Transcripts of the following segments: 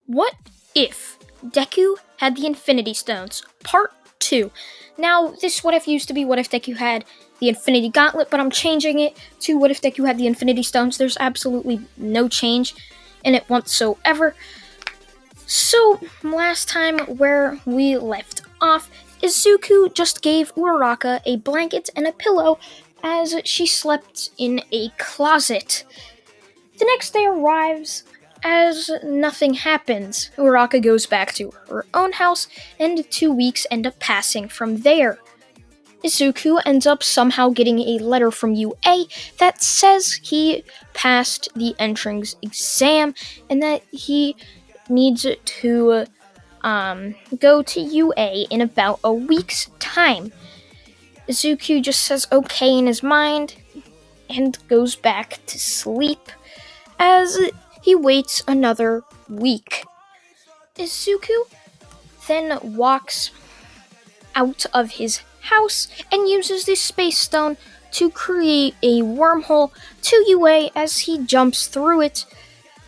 What if Deku had the Infinity Stones? Part 2. Now, this what if used to be what if Deku had the Infinity Gauntlet, but I'm changing it to what if Deku had the Infinity Stones. There's absolutely no change in it whatsoever. So, last time where we left off, Izuku just gave Uraraka a blanket and a pillow as she slept in a closet. The next day arrives as nothing happens. Uraka goes back to her own house, and 2 weeks end up passing from there. Izuku ends up somehow getting a letter from UA that says he passed the entrance exam and that he needs to go to UA in about a week's time. Izuku just says okay in his mind and goes back to sleep as he waits another week. Izuku then walks out of his house and uses the space stone to create a wormhole to UA as he jumps through it,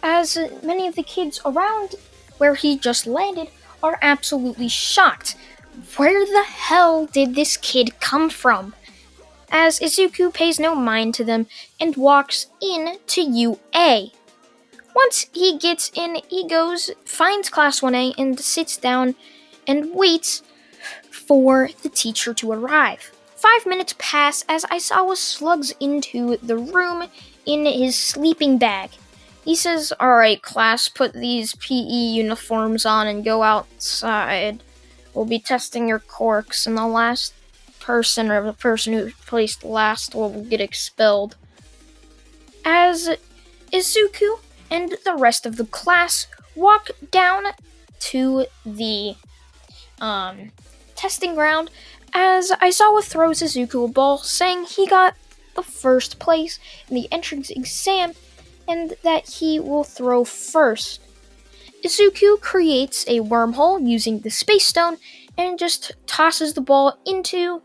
as many of the kids around where he just landed are absolutely shocked. Where the hell did this kid come from? As Izuku pays no mind to them and walks in to UA. Once he gets in, he finds Class 1A and sits down and waits for the teacher to arrive. 5 minutes pass as Aizawa slugs into the room in his sleeping bag. He says, "Alright, class, put these PE uniforms on and go outside. We'll be testing your quirks, and the last person or the person who placed last will get expelled." As Izuku and the rest of the class walk down to the testing ground, as Aizawa throws Izuku a ball, saying he got the first place in the entrance exam and that he will throw first. Izuku creates a wormhole using the space stone and just tosses the ball into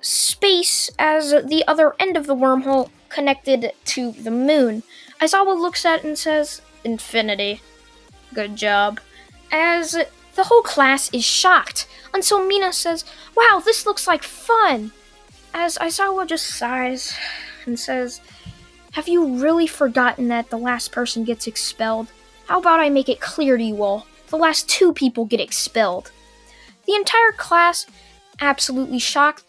space as the other end of the wormhole connected to the moon. Aizawa looks at it and says, "Infinity. Good job." As the whole class is shocked until Mina says, "Wow, this looks like fun." As Aizawa just sighs and says, "Have you really forgotten that the last person gets expelled? How about I make it clear to you all? The last 2 people get expelled." The entire class, absolutely shocked,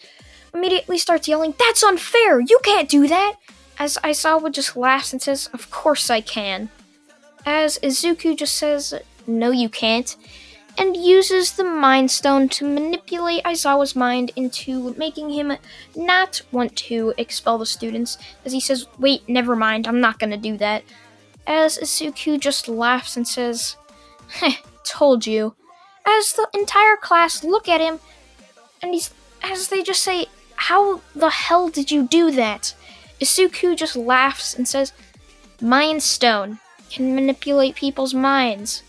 immediately starts yelling, "That's unfair! You can't do that!" As Aizawa just laughs and says, "Of course I can." As Izuku just says, "No you can't," and uses the Mind Stone to manipulate Aizawa's mind into making him not want to expel the students, as he says, "Wait, never mind, I'm not gonna do that." As Izuku just laughs and says, "Heh, told you." As the entire class look at him, and as they just say, "How the hell did you do that?" Izuku just laughs and says, "Mind Stone can manipulate people's minds."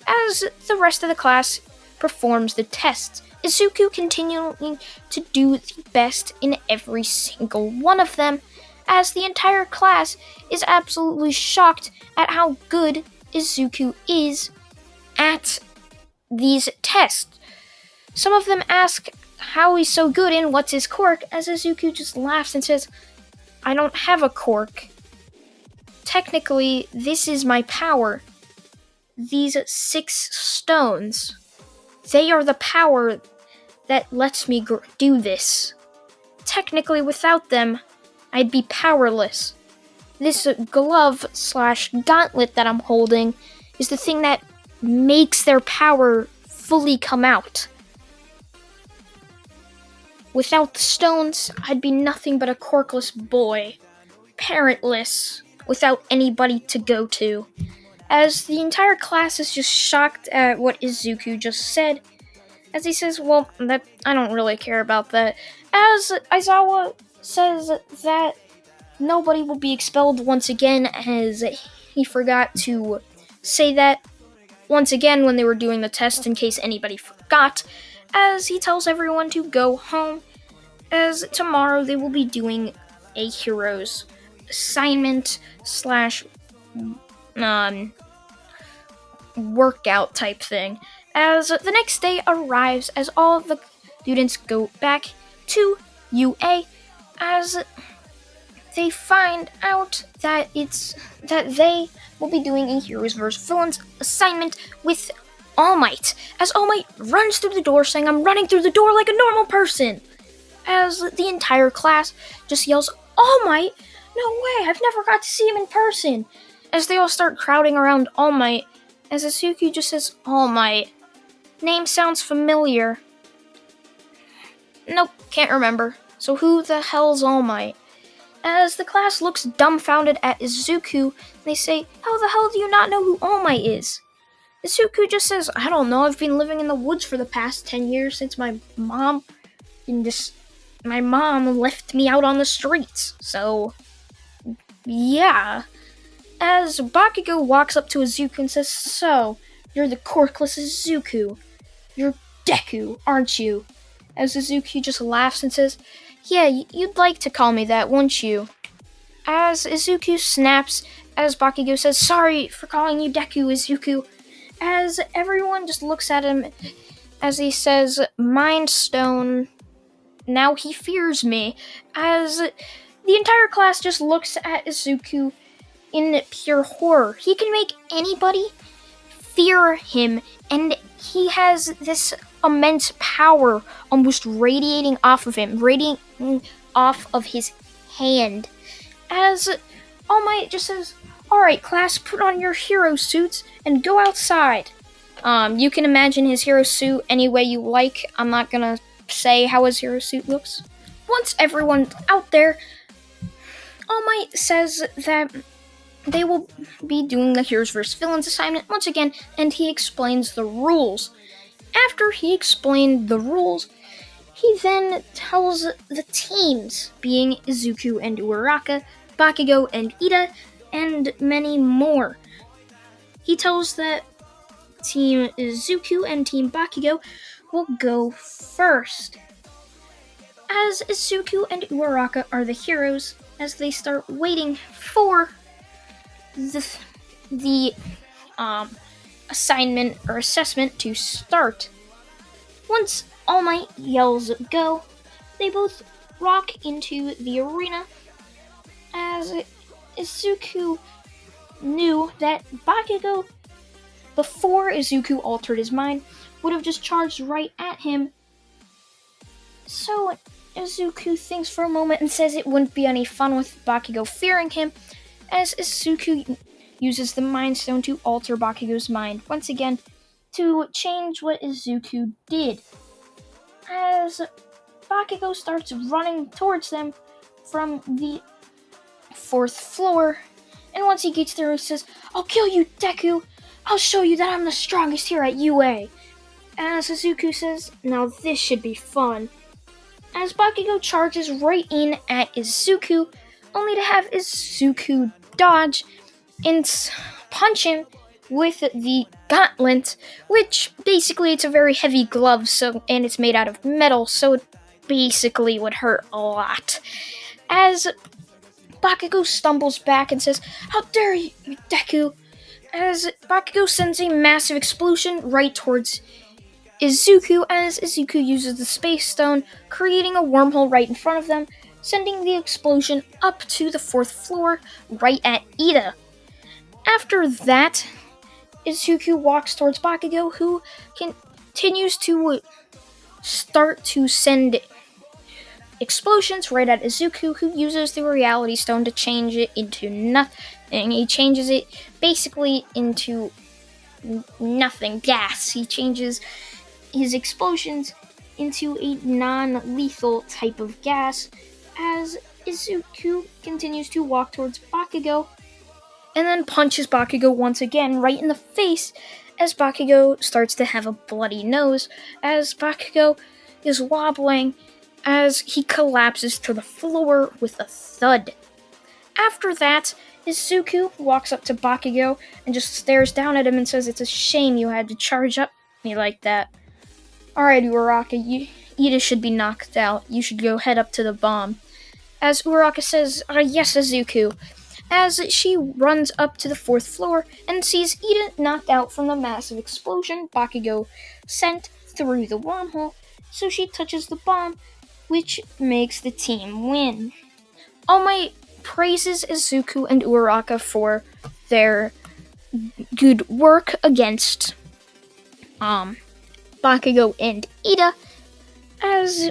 As the rest of the class performs the tests, Izuku continuing to do the best in every single one of them, as the entire class is absolutely shocked at how good Izuku is at these tests. Some of them ask how he's so good and what's his quirk, as Izuku just laughs and says, "I don't have a quirk. Technically, this is my power. These 6 stones, they are the power that lets me do this. Technically, without them, I'd be powerless. This glove/gauntlet that I'm holding is the thing that makes their power fully come out. Without the stones, I'd be nothing but a quirkless boy, parentless, without anybody to go to." As the entire class is just shocked at what Izuku just said, as he says, "Well, I don't really care about that." As Aizawa says that nobody will be expelled once again, as he forgot to say that once again when they were doing the test in case anybody forgot, as he tells everyone to go home, as tomorrow they will be doing a hero's assignment / workout type thing. As the next day arrives, as all the students go back to UA, as they find out that they will be doing a Heroes vs. Villains assignment with All Might, as All Might runs through the door saying, "I'm running through the door like a normal person," as the entire class just yells, "All Might? No way, I've never got to see him in person," as they all start crowding around All Might, as Asuku just says, "All Might. Name sounds familiar." Nope, can't remember. So who the hell's All Might? As the class looks dumbfounded at Izuku, they say, "How the hell do you not know who All Might is?" Izuku just says, "I don't know, I've been living in the woods for the past 10 years since my mom left me out on the streets, so yeah." As Bakugo walks up to Izuku and says, "So, you're the corkless Izuku. You're Deku, aren't you?" As Izuku just laughs and says, "Yeah, you'd like to call me that, wouldn't you?" As Izuku snaps, as Bakugo says, "Sorry for calling you Deku, Izuku." As everyone just looks at him as he says, "Mind Stone, now he fears me." As the entire class just looks at Izuku in pure horror. He can make anybody fear him, and he has this immense power almost radiating off of him, radiating off of his hand. As All Might just says, "Alright, class, put on your hero suits and go outside." You can imagine his hero suit any way you like. I'm not gonna say how his hero suit looks. Once everyone's out there, All Might says that they will be doing the Heroes vs. Villains assignment once again, and he explains the rules. After he explained the rules, he then tells the teams, being Izuku and Uraraka, Bakugo and Ida, and many more. He tells that Team Izuku and Team Bakugo will go first. As Izuku and Uraraka are the heroes, as they start waiting for the assignment or assessment to start. Once All Might yells "go," they both rock into the arena, as Izuku knew that Bakugo, before Izuku altered his mind, would have just charged right at him. So Izuku thinks for a moment and says it wouldn't be any fun with Bakugo fearing him, as Izuku uses the Mind Stone to alter Bakugo's mind once again to change what Izuku did. As Bakugo starts running towards them from the 4th floor, and once he gets there, he says, "I'll kill you, Deku! I'll show you that I'm the strongest here at UA." As Izuku says, "Now this should be fun." As Bakugo charges right in at Izuku, only to have Izuku dodge and punch him with the gauntlet, which basically it's a very heavy glove, and it's made out of metal, so it basically would hurt a lot. As Bakugo stumbles back and says, "How dare you, Deku!" As Bakugo sends a massive explosion right towards Izuku, as Izuku uses the Space Stone, creating a wormhole right in front of them, sending the explosion up to the 4th floor, right at Ida. After that, Izuku walks towards Bakugo, who continues to start to send explosions right at Izuku, who uses the Reality Stone to change it into nothing. He changes it basically into nothing, gas. He changes his explosions into a non-lethal type of gas, as Izuku continues to walk towards Bakugo, and then punches Bakugo once again right in the face, as Bakugo starts to have a bloody nose, as Bakugo is wobbling, as he collapses to the floor with a thud. After that, Izuku walks up to Bakugo and just stares down at him and says, "It's a shame you had to charge up me like that. Alright, Uraraka, Ida should be knocked out. You should go head up to the bomb." As Uraraka says, "Yes, Izuku." as she runs up to the fourth floor and sees Ida knocked out from the massive explosion Bakugo sent through the wormhole, so she touches the bomb, which makes the team win. All Might praises Izuku and Uraraka for their good work against Bakugo and Ida, as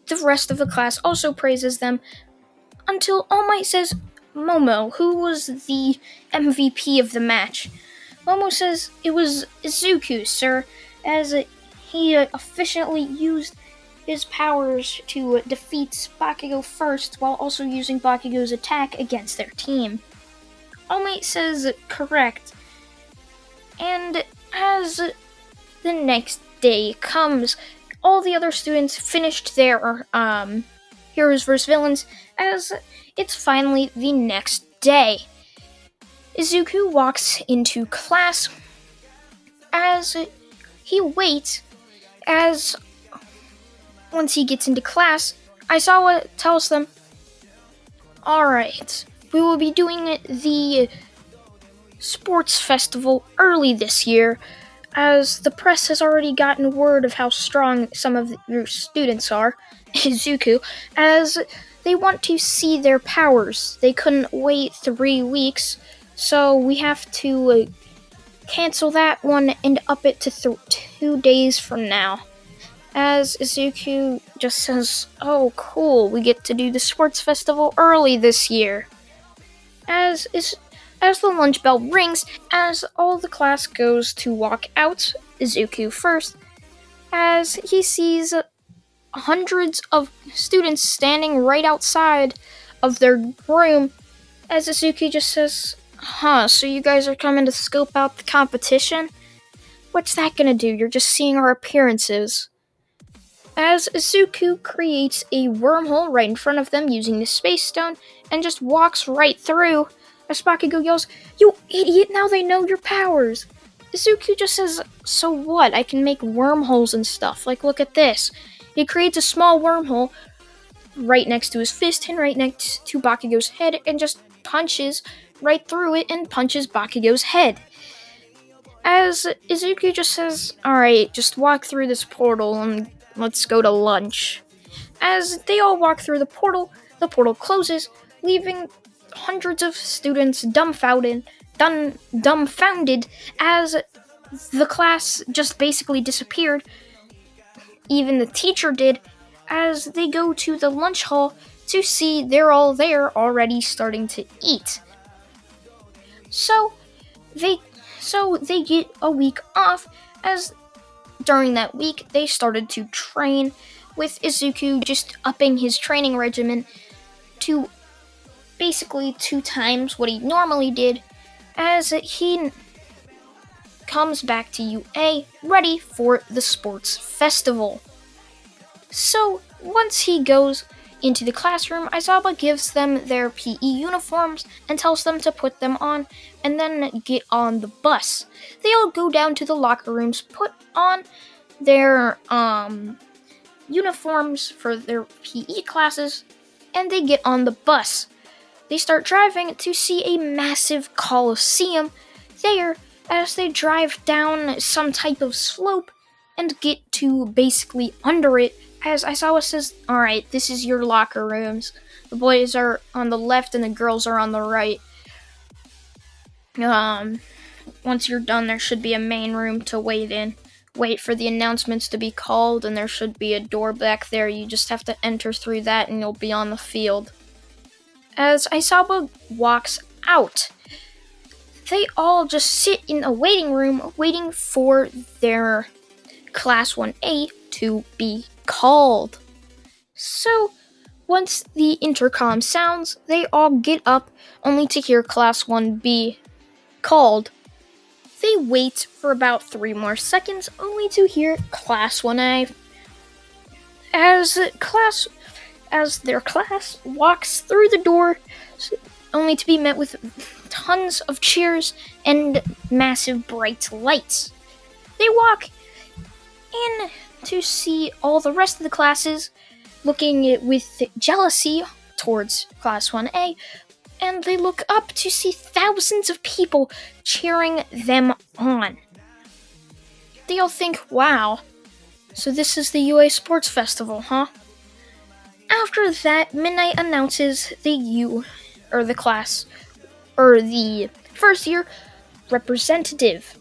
the rest of the class also praises them, until All Might says Momo, who was the MVP of the match. Momo says it was Izuku, sir, as he efficiently used his powers to defeat Bakugo first while also using Bakugo's attack against their team. All Might says correct. And as the next day comes, all the other students finished their Heroes vs. Villains, as it's finally the next day. Izuku walks into class as he waits, as once he gets into class, Aizawa tells them, "Alright, we will be doing the sports festival early this year, as the press has already gotten word of how strong some of your students are, Izuku, as they want to see their powers. They couldn't wait 3 weeks, so we have to cancel that one and up it to 2 days from now." As Izuku just says, "Oh, cool, we get to do the sports festival early this year." As the lunch bell rings, as all the class goes to walk out, Izuku first, as he sees hundreds of students standing right outside of their room, as Izuku just says, so you guys are coming to scope out the competition? What's that gonna do? You're just seeing our appearances." As Izuku creates a wormhole right in front of them using the space stone and just walks right through, as Bakugo yells, "You idiot, now they know your powers!" Izuku just says, "So what? I can make wormholes and stuff. Like, look at this." He creates a small wormhole right next to his fist and right next to Bakugo's head and just punches right through it and punches Bakugo's head. As Izuku just says, "Alright, just walk through this portal and let's go to lunch." As they all walk through the portal closes, leaving hundreds of students dumbfounded as the class just basically disappeared. Even the teacher did, as they go to the lunch hall to see they're all there already starting to eat. So they get a week off, as during that week they started to train, with Izuku just upping his training regimen to basically 2 times what he normally did, as he comes back to UA ready for the sports festival. So once he goes into the classroom, Aizawa gives them their PE uniforms and tells them to put them on and then get on the bus. They all go down to the locker rooms, put on their uniforms for their PE classes, and they get on the bus. They start driving to see a massive coliseum there, as they drive down some type of slope and get to basically under it, as Aizawa says, "Alright, this is your locker rooms. The boys are on the left and the girls are on the right. Once you're done, there should be a main room to wait in. Wait for the announcements to be called, and there should be a door back there. You just have to enter through that and you'll be on the field." As Aizawa walks out, they all just sit in a waiting room waiting for their Class 1A to be called. So once the intercom sounds, they all get up only to hear Class 1B called. They wait for about 3 more seconds only to hear Class 1A. As their class walks through the door, only to be met with tons of cheers and massive bright lights. They walk in to see all the rest of the classes looking with jealousy towards Class 1A, and they look up to see thousands of people cheering them on. They all think, wow, so this is the UA Sports Festival, huh? After that, Midnight announces the first year representative.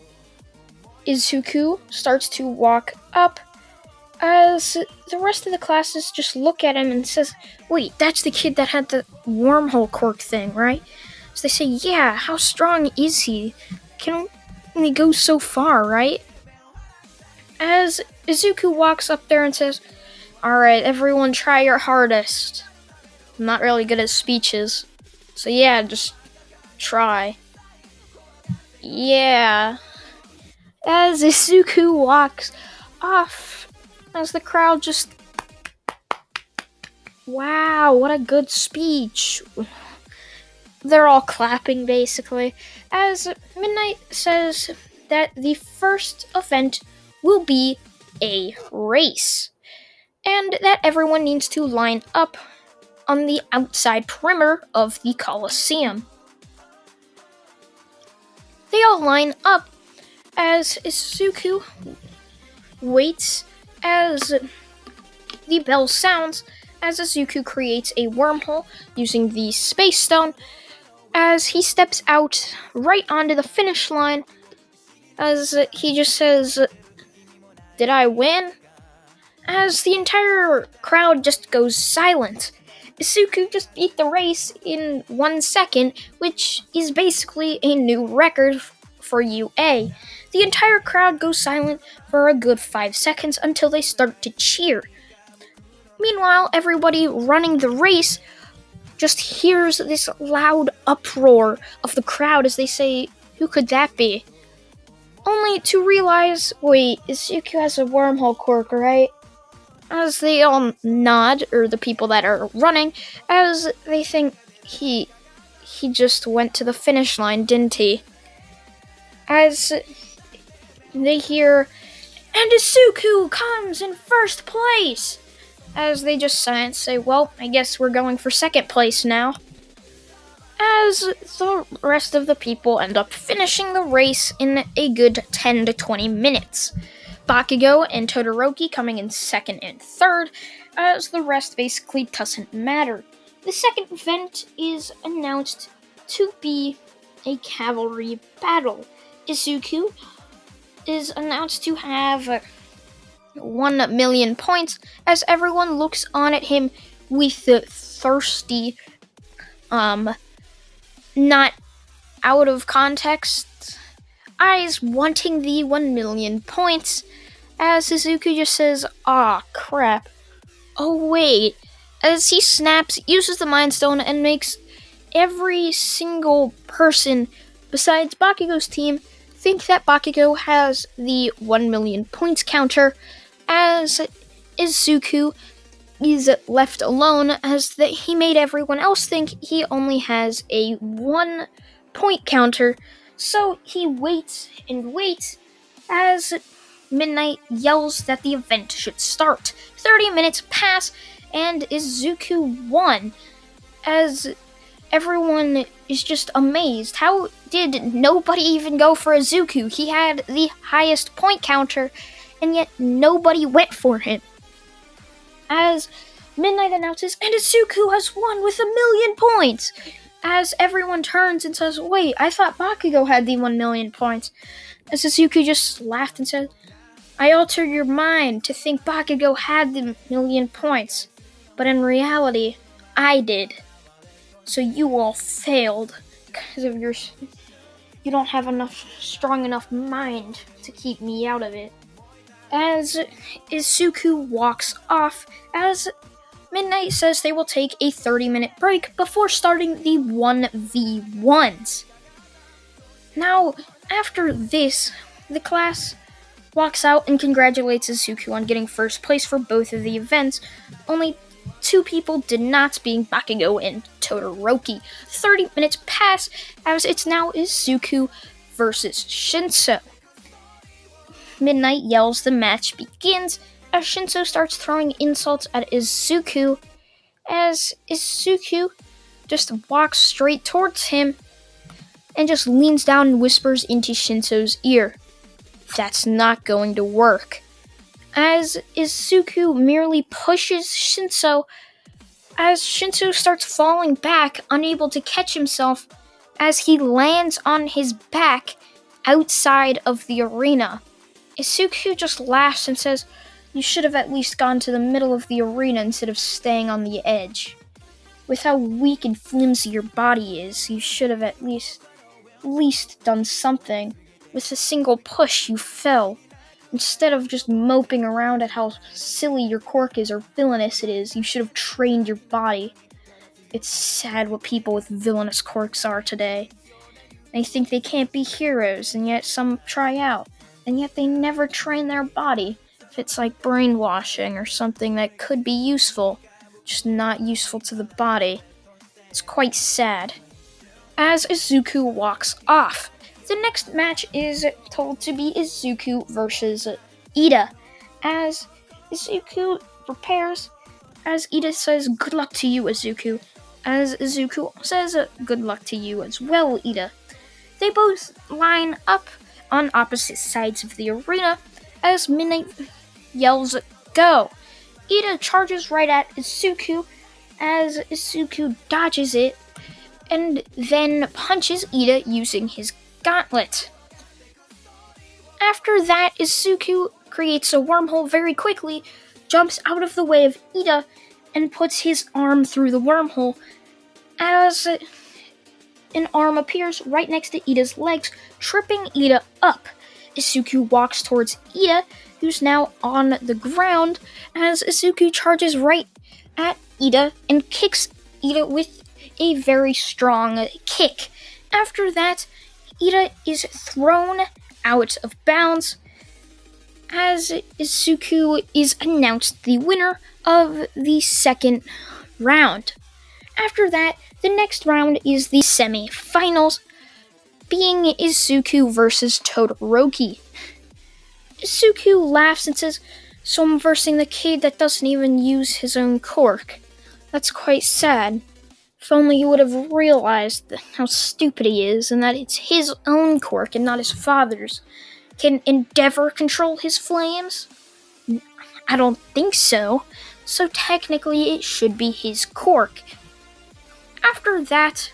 Izuku starts to walk up as the rest of the classes just look at him and says, wait, that's the kid that had the wormhole quirk thing, right? So they say, yeah, how strong is he? Can only go so far, right? As Izuku walks up there and says, alright, everyone try your hardest. I'm not really good at speeches. So yeah, just try. Yeah. As Izuku walks off, as the crowd just... Wow, what a good speech. They're all clapping, basically. As Midnight says that the first event will be a race, and that everyone needs to line up on the outside perimeter of the Colosseum. They all line up as Izuku waits as the bell sounds, as Izuku creates a wormhole using the Space Stone, as he steps out right onto the finish line, as he just says, did I win? As the entire crowd just goes silent. Izuku just beat the race in 1 second, which is basically a new record for UA. The entire crowd goes silent for a good 5 seconds until they start to cheer. Meanwhile, everybody running the race just hears this loud uproar of the crowd as they say, who could that be? Only to realize, wait, Izuku has a wormhole quirk, right? As they all nod, or the people that are running, as they think he just went to the finish line, didn't he? As they hear, and Izuku comes in first place! As they just say, well, I guess we're going for second place now. As the rest of the people end up finishing the race in a good 10 to 20 minutes. Bakugo and Todoroki coming in second and third, as the rest basically doesn't matter. The second event is announced to be a cavalry battle. Izuku is announced to have 1 million points, as everyone looks on at him with the thirsty, not out of context eyes, wanting the 1 million points, as Izuku just says, aw, crap. Oh, wait. As he snaps, uses the Mind Stone, and makes every single person besides Bakugo's team think that Bakugo has the 1 million points counter, as Izuku is left alone, as that he made everyone else think he only has a 1 point counter. So he waits and waits as Midnight yells that the event should start. 30 minutes pass and Izuku won, as everyone is just amazed. How did nobody even go for Izuku? He had the highest point counter, and yet nobody went for him. As Midnight announces, and Izuku has won with 1 million points! As everyone turns and says, wait, I thought Bakugo had the 1 million points. As Izuku just laughed and said, I altered your mind to think Bakugo had the 1 million points, but in reality, I did. So you all failed because of you don't have enough strong enough mind to keep me out of it. As Izuku walks off, as Midnight says they will take a 30-minute break before starting the 1v1s. Now, after this, the class walks out and congratulates Izuku on getting first place for both of the events. Only 2 people did not, being Bakugo and Todoroki. 30 minutes pass, as it's now Izuku versus Shinso. Midnight yells the match begins, as Shinso starts throwing insults at Izuku, as Izuku just walks straight towards him and just leans down and whispers into Shinso's ear. That's not going to work. As Izuku merely pushes Shinso, as Shinso starts falling back, unable to catch himself, as he lands on his back outside of the arena. Izuku just laughs and says, "You should have at least gone to the middle of the arena instead of staying on the edge. With how weak and flimsy your body is, you should have at least done something. With a single push, you fell. Instead of just moping around at how silly your quirk is or villainous it is, you should have trained your body. It's sad what people with villainous quirks are today. They think they can't be heroes, and yet some try out, and yet they never train their body. If it's like brainwashing or something that could be useful, just not useful to the body. It's quite sad." As Izuku walks off, the next match is told to be Izuku versus Ida. As Izuku prepares, as Ida says, "Good luck to you, Izuku." As Izuku says, "Good luck to you as well, Ida." They both line up on opposite sides of the arena as Midnight yells, "Go!" Ida charges right at Izuku as Izuku dodges it and then punches Ida using his gauntlet. After that, Izuku creates a wormhole very quickly, jumps out of the way of Ida, and puts his arm through the wormhole as an arm appears right next to Ida's legs, tripping Ida up. Izuku walks towards Ida, who's now on the ground, as Izuku charges right at Ida and kicks Ida with a very strong kick. After that, Ida is thrown out of bounds as Izuku is announced the winner of the second round. After that, the next round is the semi-finals, being Izuku versus Todoroki. Izuku laughs and says, "So I'm versing the kid that doesn't even use his own quirk. That's quite sad. If only you would have realized how stupid he is and that it's his own quirk and not his father's. Can Endeavor control his flames? I don't think so. So technically it should be his quirk." After that,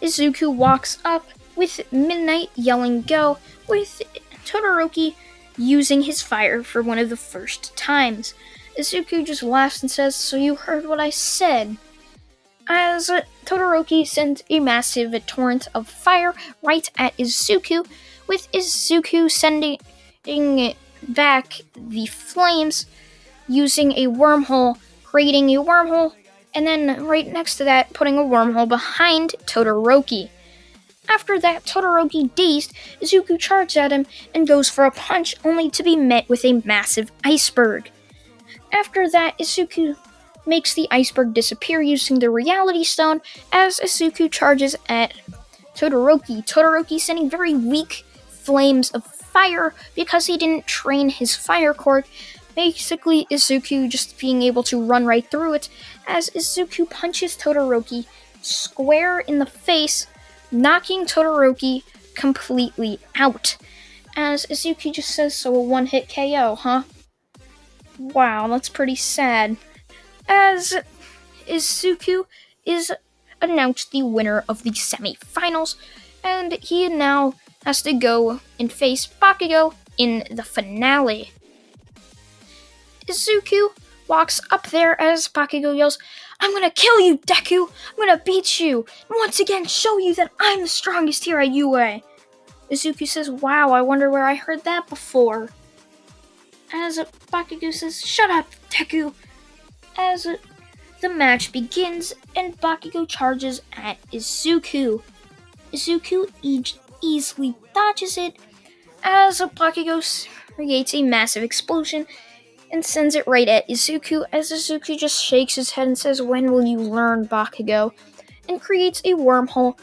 Izuku walks up with Midnight yelling "Go!" with Todoroki using his fire for one of the first times. Izuku just laughs and says, "So you heard what I said." As Todoroki sends a massive torrent of fire right at Izuku, with Izuku sending back the flames using a wormhole, creating a wormhole, and then right next to that, putting a wormhole behind Todoroki. After that, Todoroki, dazed, Izuku charges at him and goes for a punch, only to be met with a massive iceberg. After that, Izuku makes the iceberg disappear using the reality stone as Izuku charges at Todoroki. Todoroki sending very weak flames of fire because he didn't train his fire quirk. Basically, Izuku just being able to run right through it as Izuku punches Todoroki square in the face, knocking Todoroki completely out. As Izuku just says, "So a one-hit KO, huh? Wow, that's pretty sad." As Izuku is announced the winner of the semi-finals, and he now has to go and face Bakugo in the finale. Izuku walks up there as Bakugo yells, "I'm gonna kill you, Deku! I'm gonna beat you, and once again show you that I'm the strongest here at UA." Izuku says, "Wow, I wonder where I heard that before." As Bakugo says, "Shut up, Deku." As the match begins and Bakugo charges at Izuku. Izuku easily dodges it as Bakugo creates a massive explosion and sends it right at Izuku as Izuku just shakes his head and says, "When will you learn, Bakugo?" and creates a wormhole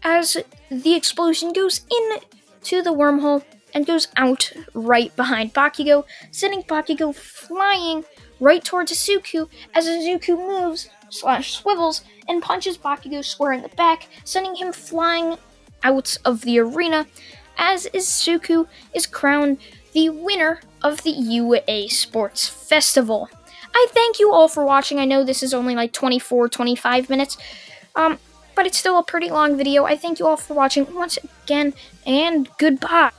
as the explosion goes into the wormhole and goes out right behind Bakugo, sending Bakugo flying right towards Izuku as Izuku moves slash swivels and punches Bakugo square in the back, sending him flying out of the arena, as Izuku is crowned the winner of the UA Sports Festival. I thank you all for watching. I know this is only like 25 minutes, but it's still a pretty long video. I thank you all for watching once again, and goodbye.